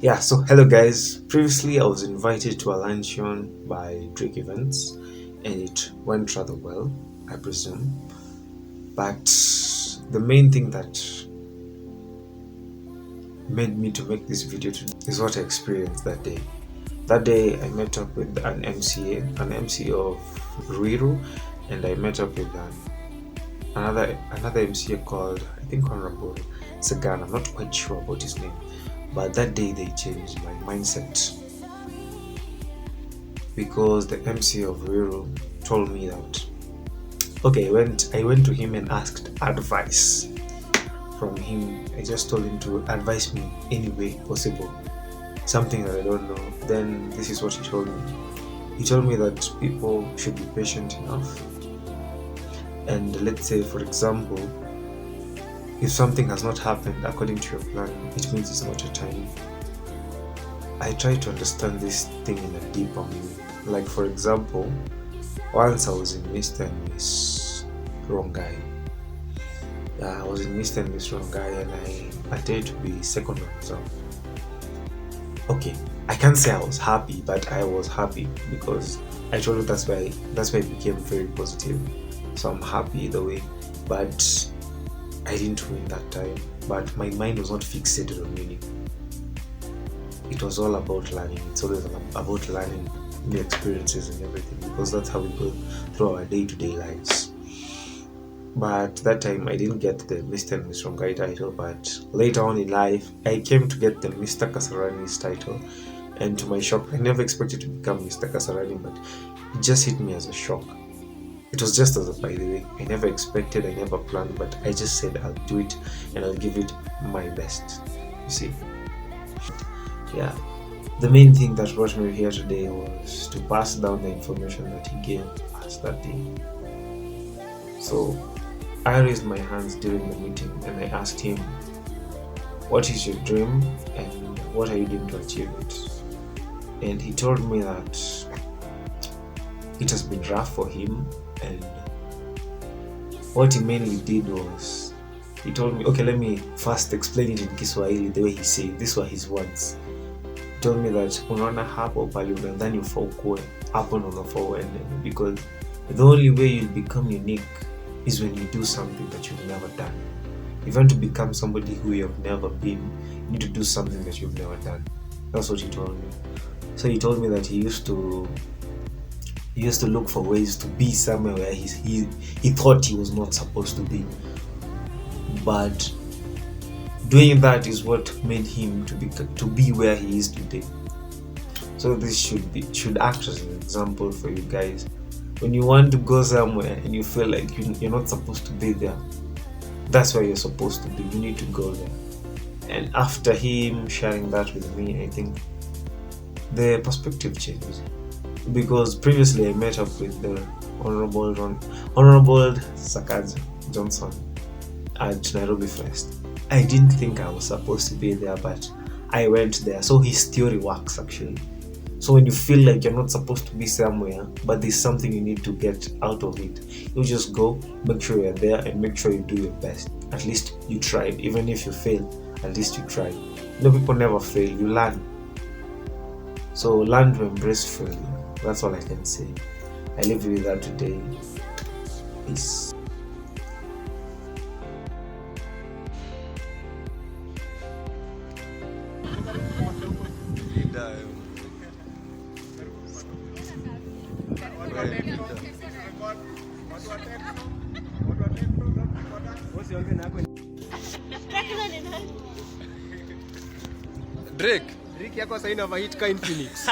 Yeah, so hello guys. Previously, I was invited to a luncheon by Driq events, and it went rather well, I presume. But the main thing that made me to make this video today is what I experienced that day. That day, I met up with an MC of Ruiru, and I met up with another MCA called, I think, Honourable Sagana. I'm not quite sure about his name. But that day they changed my mindset, because the MC of Ruiru told me that okay, I went to him and asked advice from him. I just told him to advise me any way possible, something that I don't know. Then this is what he told me. He told me that people should be patient enough, and let's say, for example, if something has not happened according to your plan, it means it's not your time. I try to understand this thing in a deeper meaning. Like, for example, once I was in Mr. and Miss Wrong Guy. I was in Mr. and Miss Wrong Guy, and I attempted to be second on result. Okay, I can't say I was happy, but I was happy because I told you that's why it became very positive. So I'm happy either way. But I didn't win that time, but my mind was not fixated on winning. It was all about learning. It's always about learning new experiences and everything, because that's how we go through our day-to-day lives. But that time I didn't get the Mr. and Miss Wrong Guy title, but later on in life I came to get the Mr. Kasarani's title, and to my shock, I never expected to become Mr. Kasarani, but it just hit me as a shock. It was just as a by the way. I never expected, I never planned, but I just said I'll do it and I'll give it my best. You see? Yeah. The main thing that brought me here today was to pass down the information that he gave us that day. So I raised my hands during the meeting and I asked him, what is your dream and what are you doing to achieve it? And he told me that it has been rough for him, and what he mainly did was, he told me, okay, let me first explain it in Kiswahili the way he said. These were his words. He told me that unaona hapo pale unadhani ufaa ukue, hapo ndo unafaa uende, because the only way you'll become unique is when you do something that you've never done. If you want to become somebody who you've never been, you need to do something that you've never done. That's what he told me. So he told me that he used to look for ways to be somewhere where he thought he was not supposed to be. But doing that is what made him to be where he is today. So this should act as an example for you guys. When you want to go somewhere and you feel like you're not supposed to be there, that's where you're supposed to be. You need to go there. And after him sharing that with me, I think the perspective changed. Because previously I met up with the Honourable Sagana Johnson at Nairobi Fest. I didn't think I was supposed to be there, but I went there. So his theory works actually. So when you feel like you're not supposed to be somewhere, but there's something you need to get out of it, you just go, make sure you're there, and make sure you do your best. At least you tried. Even if you fail, at least you tried. People never fail, you learn. So learn to embrace failure. That's all I can say. I leave you with that today. Peace. Driq yako sasa inavahit ka Infinix.